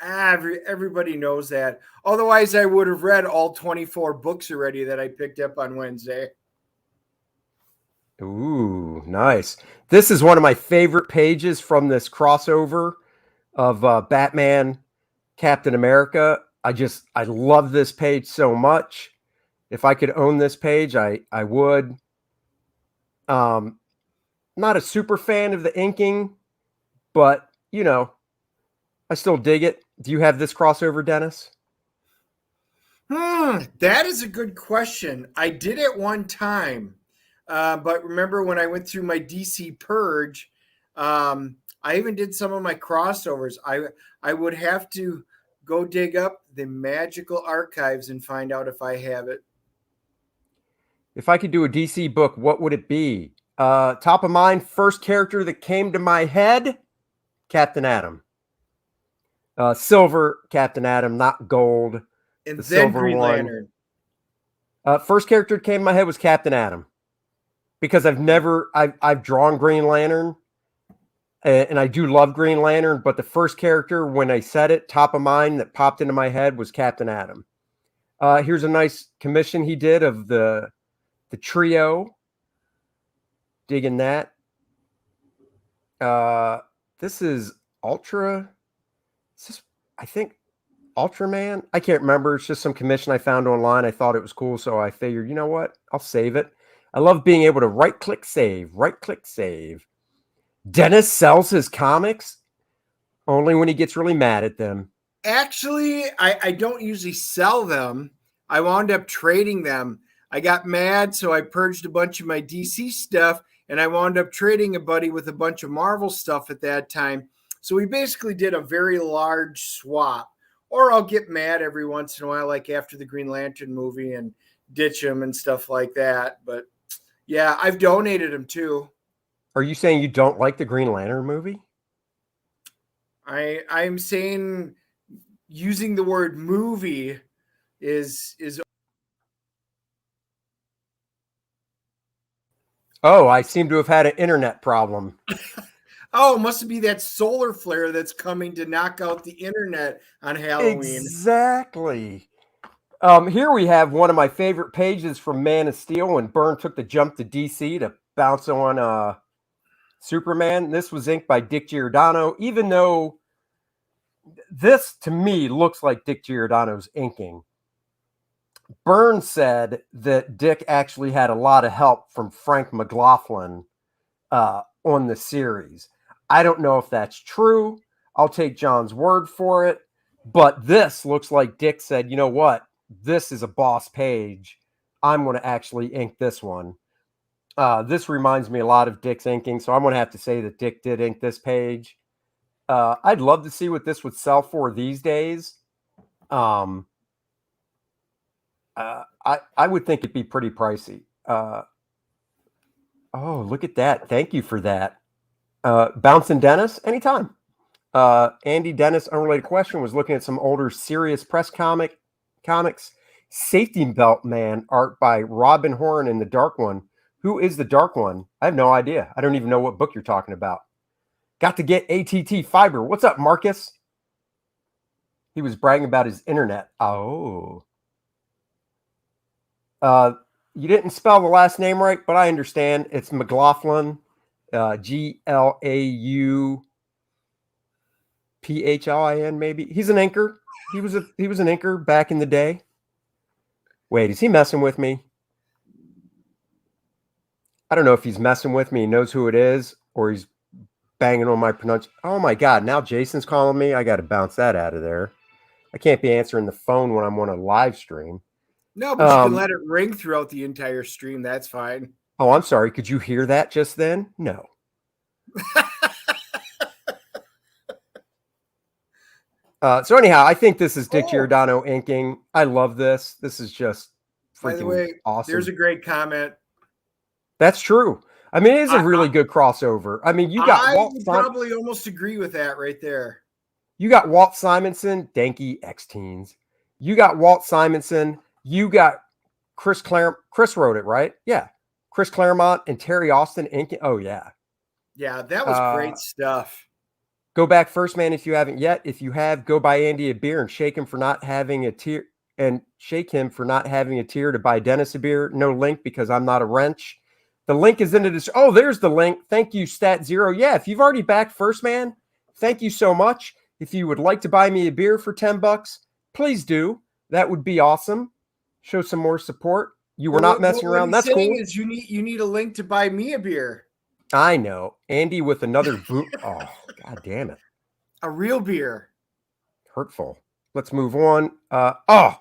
Everybody knows that. Otherwise, I would have read all 24 books already that I picked up on Wednesday. Ooh, nice. This is one of my favorite pages from this crossover of Batman, Captain America. I love this page so much. If I could own this page, I would. Not a super fan of the inking, but I still dig it. Do you have this crossover, Dennis? That is a good question. I did it one time, but remember when I went through my DC purge, I even did some of my crossovers. I would have to go dig up the magical archives and find out if I have it. If I could do a DC book, what would it be? Top of mind, first character that came to my head, Captain Atom. Silver Captain Atom, not gold. And The then silver Green one. Lantern. First character that came to my head was Captain Atom, because I've drawn Green Lantern, and I do love Green Lantern. But the first character, when I said it, top of mind that popped into my head was Captain Atom. Here's a nice commission he did of the trio. Digging that. This is Ultra. I think Ultraman. I can't remember. It's just some commission I found online. I thought it was cool, so I figured, you know what? I'll save it. I love being able to right-click save. Right-click save. Dennis sells his comics only when he gets really mad at them. Actually, I don't usually sell them. I wound up trading them. I got mad, so I purged a bunch of my DC stuff, and I wound up trading a buddy with a bunch of Marvel stuff at that time. So we basically did a very large swap. Or I'll get mad every once in a while, like after the Green Lantern movie, and ditch them and stuff like that. But yeah, I've donated them too. Are you saying you don't like the Green Lantern movie? I'm saying using the word movie is Oh, I seem to have had an internet problem. oh, it must be that solar flare that's coming to knock out the internet on Halloween. Exactly. Here we have one of my favorite pages from Man of Steel when Byrne took the jump to DC to bounce on Superman. This was inked by Dick Giordano, even though this to me looks like Dick Giordano's inking. Byrne said that Dick actually had a lot of help from Frank McLaughlin on the series. I don't know if that's true. I'll take John's word for it. But this looks like Dick said, you know what? This is a boss page. I'm going to actually ink this one. This reminds me a lot of Dick's inking, so I'm going to have to say that Dick did ink this page. I'd love to see what this would sell for these days. I would think it'd be pretty pricey. Oh, look at that. Thank you for that. Bouncing Dennis, anytime. Andy Dennis, unrelated question, was looking at some older serious press comics. Safety Belt Man art by Robin Horn in the Dark One. Who is the Dark One? I have no idea. I don't even know what book you're talking about. Got to get ATT Fiber. What's up, Marcus? He was bragging about his internet. Oh. You didn't spell the last name right, but I understand. It's McLaughlin. G-L-A-U-P-H-L-I-N, maybe. He's an inker. He was an inker back in the day. Wait, is he messing with me? I don't know if he's messing with me, he knows who it is, or he's banging on my pronunciation. Oh my God, now Jason's calling me. I got to bounce that out of there. I can't be answering the phone when I'm on a live stream. No, but you can let it ring throughout the entire stream. That's fine. Oh, I'm sorry. Could you hear that just then? No. So anyhow, I think this is Dick Giordano inking. I love this. This is just freaking By the way, awesome. There's a great comment. That's true. I mean, it is a really good crossover. I mean, you got I would probably almost agree with that right there. You got Walt Simonson, Danky X-Teens. You got Walt Simonson. You got Chris Claremont. Chris wrote it, right? Yeah. Chris Claremont and Terry Austin inking. Oh, yeah. Yeah, that was great stuff. Go back first, man, if you haven't yet. If you have, go buy Andy a beer and shake him for not having a tier to buy Dennis a beer. No link because I'm not a wrench. The link is in the description. Oh, there's the link. Thank you, Stat Zero. Yeah, if you've already backed first, man, thank you so much. If you would like to buy me a beer for $10, please do. That would be awesome. Show some more support. You were not messing around. That's cool. Is you need a link to buy me a beer. I know. Andy with another boot. Oh, God damn it. A real beer. Hurtful. Let's move on. I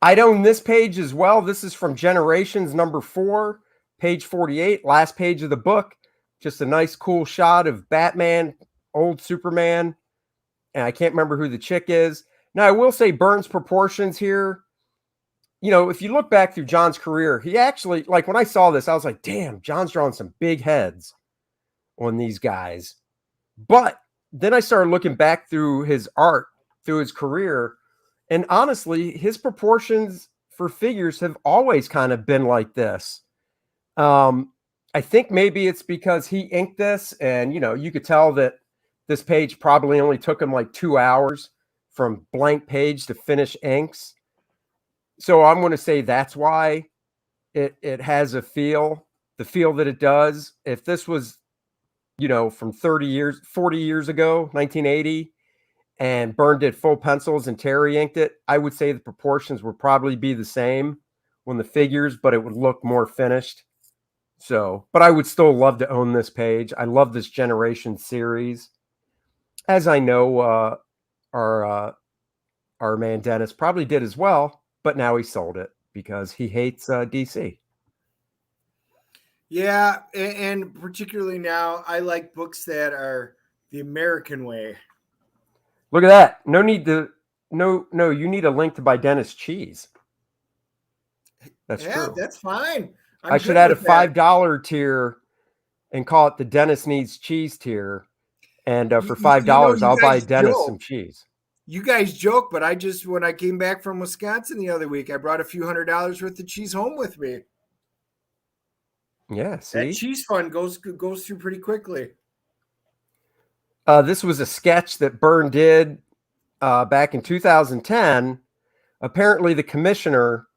own this page as well. This is from Generations number 4, page 48, last page of the book. Just a nice, cool shot of Batman, old Superman. And I can't remember who the chick is. Now, I will say Byrne's proportions here. You know, if you look back through John's career, he actually, like when I saw this, I was like, damn, John's drawing some big heads on these guys. But then I started looking back through his art, through his career, and honestly, his proportions for figures have always kind of been like this. I think maybe it's because he inked this, and, you know, you could tell that this page probably only took him like 2 hours from blank page to finish inks. So I'm going to say that's why it has the feel that it does. If this was, you know, from 40 years ago, 1980, and Byrne did full pencils and Terry inked it, I would say the proportions would probably be the same on the figures, but it would look more finished. So, but I would still love to own this page. I love this Generation series. As I know, our man Dennis probably did as well, but now he sold it because he hates DC. Yeah, and particularly now, I like books that are the American way. Look at that. No, you need a link to buy Dennis cheese. That's true. Yeah, that's fine. I should add a $5 tier and call it the Dennis Needs Cheese tier. And for $5, I'll buy Dennis some cheese. You guys joke, but when I came back from Wisconsin the other week, I brought a few $100s worth of cheese home with me. Yeah, see? That cheese fund goes through pretty quickly. This was a sketch that Byrne did back in 2010. Apparently the commissioner,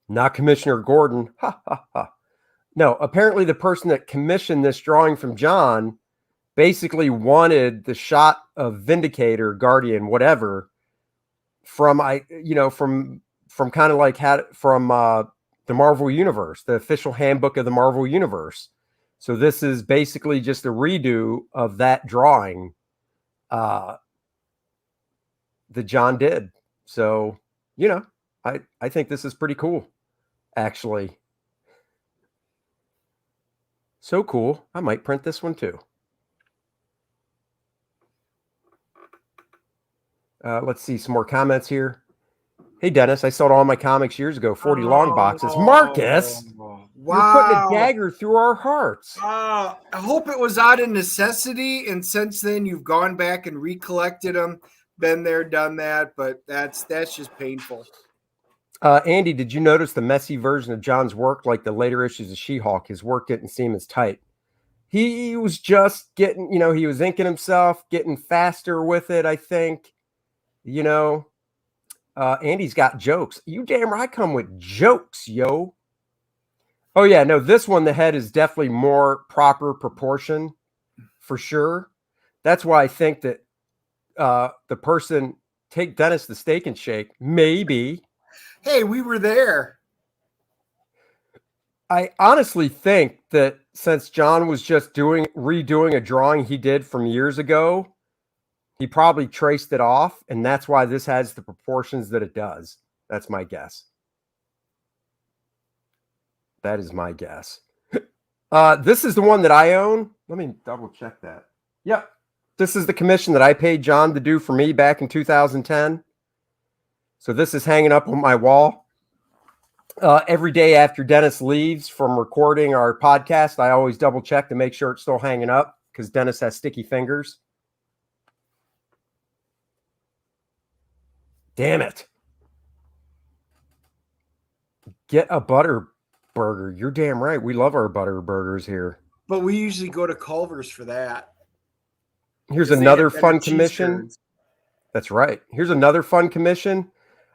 not Commissioner Gordon, no, apparently the person that commissioned this drawing from John basically wanted the shot of Vindicator, Guardian, whatever, from kind of like from the Marvel Universe, the official handbook of the Marvel Universe. So this is basically just a redo of that drawing that John did. So, you know, I think this is pretty cool, actually. So cool. I might print this one too. Let's see some more comments here. Hey, Dennis, I sold all my comics years ago, 40 long boxes. Marcus! You're putting a Wow. dagger through our hearts. I hope it was out of necessity, and since then you've gone back and recollected them. Been there, done that, but that's just painful. Andy, did you notice the messy version of John's work, like the later issues of She-Hulk? His work didn't seem as tight. He was just getting, he was inking himself, getting faster with it, I think. Andy's got jokes. You damn right, I come with jokes, yo. Oh, yeah, no, this one, the head is definitely more proper proportion, for sure. That's why I think that the person, take Dennis the Steak and Shake, maybe. Hey, we were there. I honestly think that since John was just redoing a drawing he did from years ago, he probably traced it off, and that's why this has the proportions that it does. That's my guess. That is my guess. This is the one that I own. Let me double check that. Yep. This is the commission that I paid John to do for me back in 2010. So this is hanging up on my wall. Every day after Dennis leaves from recording our podcast, I always double check to make sure it's still hanging up because Dennis has sticky fingers. Damn it. Get a butter burger. You're damn right. We love our butter burgers here. But we usually go to Culver's for that. Here's another fun commission. That's right. Here's another fun commission.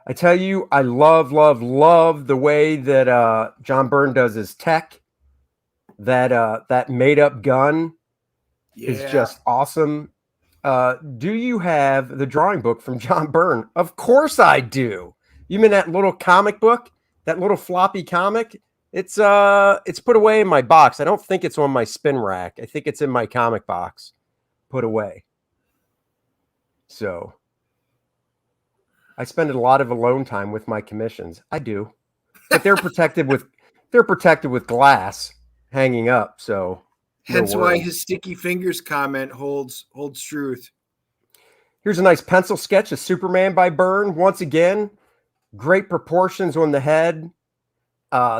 I tell you, I love the way that John Byrne does his tech. That made-up gun is just awesome. Do you have the drawing book from John Byrne? Of course I do. You mean that little comic book? That little floppy comic? It's put away in my box. I don't think it's on my spin rack. I think it's in my comic box, put away. So I spend a lot of alone time with my commissions. I do, but they're protected with glass hanging up. So hence why his sticky fingers comment holds truth. Here's a nice pencil sketch of Superman by Byrne. Once again, great proportions on the head.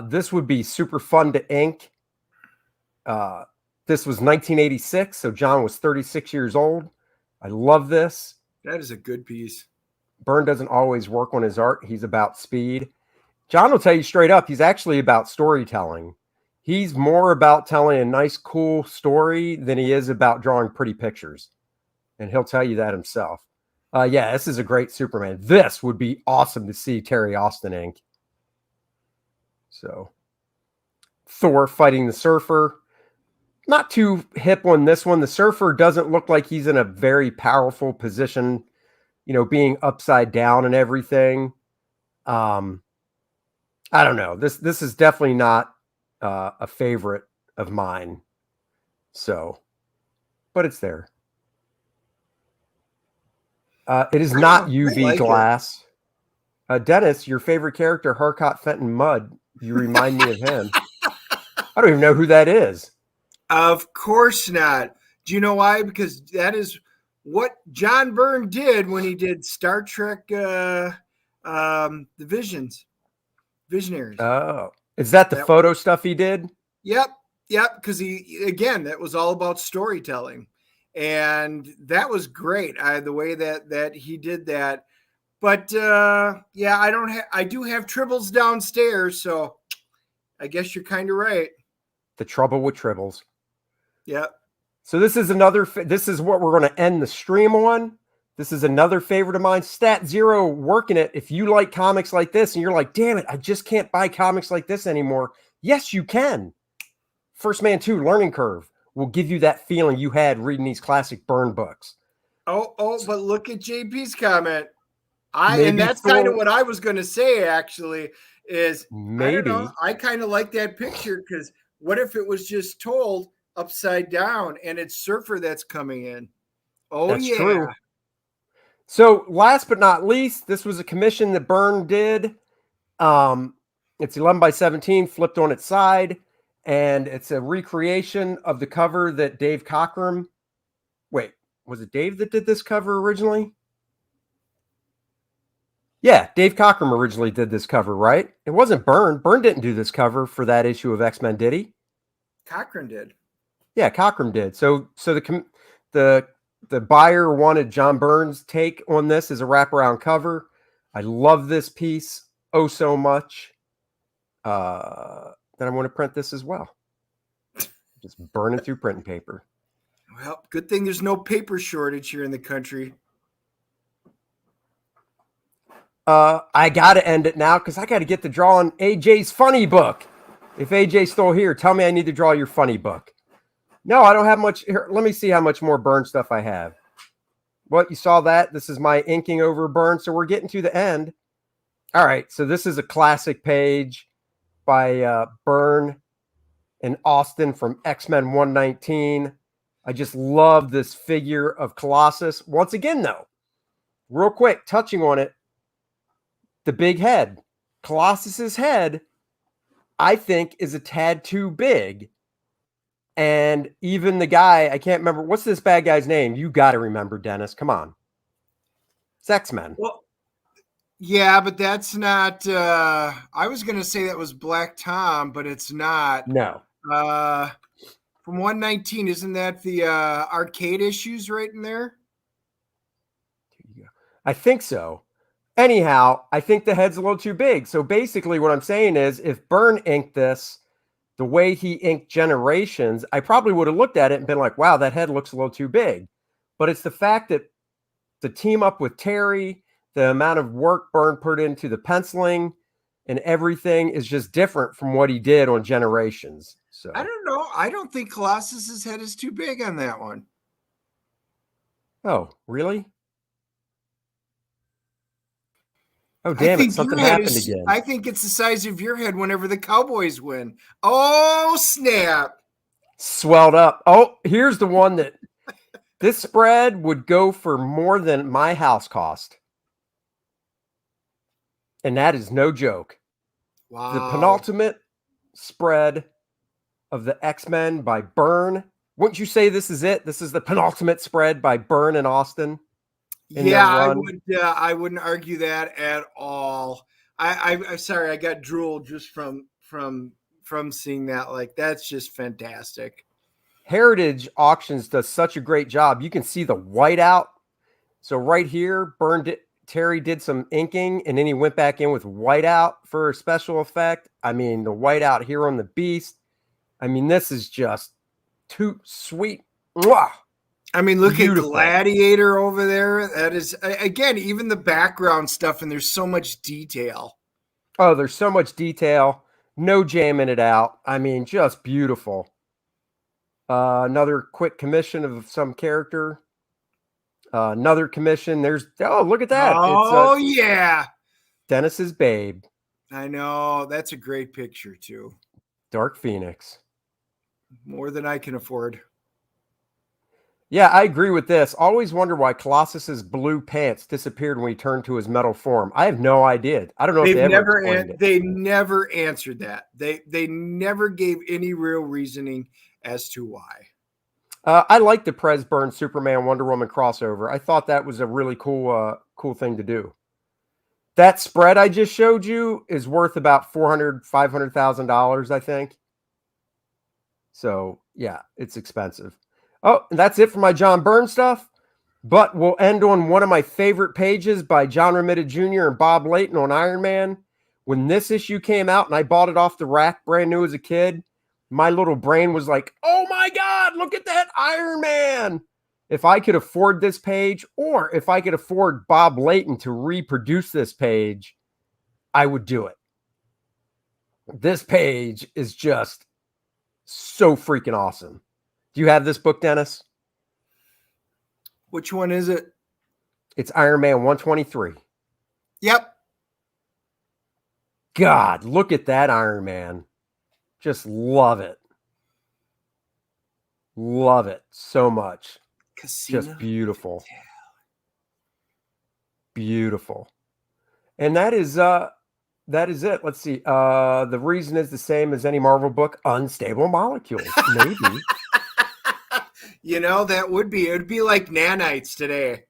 This would be super fun to ink. This was 1986, so John was 36 years old. I love this. That is a good piece. Byrne doesn't always work on his art. He's about speed. John will tell you straight up, he's actually about storytelling. He's more about telling a nice, cool story than he is about drawing pretty pictures. And he'll tell you that himself. Yeah, this is a great Superman. This would be awesome to see Terry Austin ink. So, Thor fighting the Surfer. Not too hip on this one. The Surfer doesn't look like he's in a very powerful position, being upside down and everything. I don't know. This is definitely not a favorite of mine. So, but it's there. It is not UV glass. Dennis, your favorite character, Harcourt Fenton Mudd. You remind me of him. I don't even know who that is. Of course not. Do you know why? Because that is what John Byrne did when he did Star Trek, the Visionaries. Oh, is that the photo stuff he did? Yep. Because that was all about storytelling, and that was great. The way that he did that. But I do have tribbles downstairs, so I guess you're kind of right. The trouble with tribbles. Yep. So this is this is what we're going to end the stream on. This is another favorite of mine. Stat Zero working it. If you like comics like this and you're like, damn it, I just can't buy comics like this anymore. Yes, you can. First Man 2 Learning Curve will give you that feeling you had reading these classic Byrne books. Oh, but look at JP's comment. And that's kind of what I was going to say, actually, is maybe I kind of like that picture, because what if it was just told upside down and it's Surfer that's coming in? Oh, that's true. So last but not least, this was a commission that Byrne did. It's 11 by 17 flipped on its side, and it's a recreation of the cover that Dave Cockrum. Wait, was it Dave that did this cover originally? Yeah, Dave Cockrum originally did this cover, right? It wasn't Byrne. Byrne didn't do this cover for that issue of X-Men, did he? Cochran did. Yeah, Cockrum did. So the the buyer wanted John Byrne's take on this as a wraparound cover. I love this piece oh so much. Then I'm going to print this as well. Just burning through printing paper. Well, good thing there's no paper shortage here in the country. I got to end it now because I got to get to drawing AJ's funny book. If AJ's still here, tell me I need to draw your funny book. No, I don't have much. Here, let me see how much more Byrne stuff I have. What, you saw that? This is my inking over Byrne. So we're getting to the end. All right. So this is a classic page by Byrne and Austin from X-Men 119. I just love this figure of Colossus. Once again, though, real quick, touching on it, the big head. Colossus's head, I think, is a tad too big. And even the guy, I can't remember, what's this bad guy's name? You got to remember, Dennis. Come on. It's X-Men. Well, yeah, but that's not, I was going to say that was Black Tom, but it's not. No. From 119, isn't that the arcade issues right in there? I think so. Anyhow, I think the head's a little too big. So basically what I'm saying is if Byrne inked this the way he inked Generations, I probably would have looked at it and been like, wow, that head looks a little too big. But it's the fact that the team up with Terry, the amount of work Byrne put into the penciling and everything is just different from what he did on Generations. So I don't know. I don't think Colossus's head is too big on that one. Oh, really? Oh, damn it. Something happened again. I think it's the size of your head whenever the Cowboys win. Oh, snap. Swelled up. Oh, here's the one that this spread would go for more than my house cost. And that is no joke. Wow. The penultimate spread of the X-Men by Byrne. Wouldn't you say this is it? This is the penultimate spread by Byrne and Austin? Yeah, I would. I wouldn't argue that at all. I'm sorry, I got drooled just from seeing that. Like, that's just fantastic. Heritage Auctions does such a great job. You can see the whiteout. So right here, Terry did some inking, and then he went back in with whiteout for a special effect. I mean, the whiteout here on the Beast. I mean, this is just too sweet. Mwah! I mean, look at Gladiator over there. That is, again, even the background stuff, and there's so much detail. Oh, there's so much detail. No jamming it out. I mean, just beautiful. Another quick commission of some character. Another commission. Look at that. Oh, yeah. Dennis's Babe. I know. That's a great picture, too. Dark Phoenix. More than I can afford. Yeah, I agree with this. Always wonder why Colossus's blue pants disappeared when he turned to his metal form. I have no idea. I don't know if they ever explained it. They never answered that. They never gave any real reasoning as to why. I like the Prez Byrne Superman Wonder Woman crossover. I thought that was a really cool thing to do. That spread I just showed you is worth about $400,000-$500,000, I think. So yeah, it's expensive. Oh, and that's it for my John Byrne stuff. But we'll end on one of my favorite pages by John Romita Jr. and Bob Layton on Iron Man. When this issue came out and I bought it off the rack brand new as a kid, my little brain was like, oh my God, look at that Iron Man. If I could afford this page, or if I could afford Bob Layton to reproduce this page, I would do it. This page is just so freaking awesome. Do you have this book, Dennis? Which one is it? It's Iron Man 123. Yep. God, look at that Iron Man. Just love it. Love it so much. Casino. Just beautiful. Beautiful. And that is it. Let's see. The reason is the same as any Marvel book, unstable molecules. Maybe. You know, it would be like nanites today.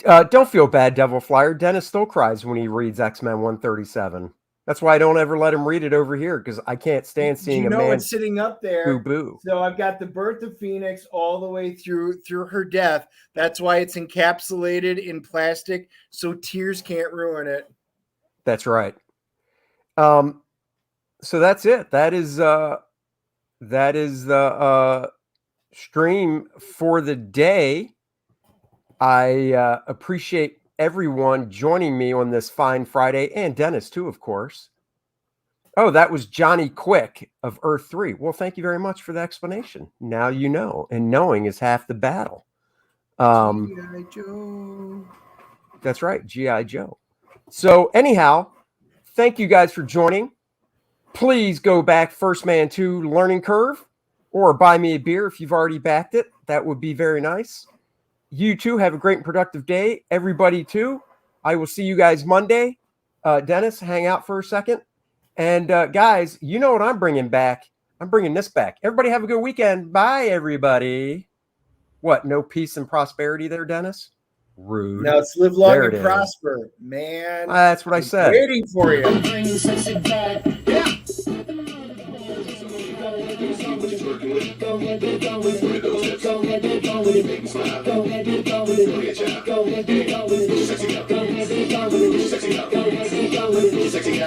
Don't feel bad, Devil Flyer. Dennis still cries when he reads X-Men 137. That's why I don't ever let him read it over here, because I can't stand seeing a man it's sitting up there. boo-boo. So I've got the birth of Phoenix all the way through her death. That's why it's encapsulated in plastic, so tears can't ruin it. That's right. So that's it. That is the stream for the day. I appreciate everyone joining me on this fine Friday, and Dennis too, of course. Oh, that was Johnny Quick of Earth 3. Well, thank you very much for the explanation. Now you know, and knowing is half the battle. G.I. Joe. That's right, G.I. Joe. So anyhow, thank you guys for joining. Please go back First Man 2 Learning Curve, or buy me a beer if you've already backed it. That would be very nice. You too have a great and productive day. Everybody too. I will see you guys Monday. Dennis, hang out for a second. And guys, you know what I'm bringing back. I'm bringing this back. Everybody have a good weekend. Bye, everybody. What, no peace and prosperity there, Dennis? Rude. Now it's live long There and it is. prosper, man. That's what I said. Waiting for you. Sexy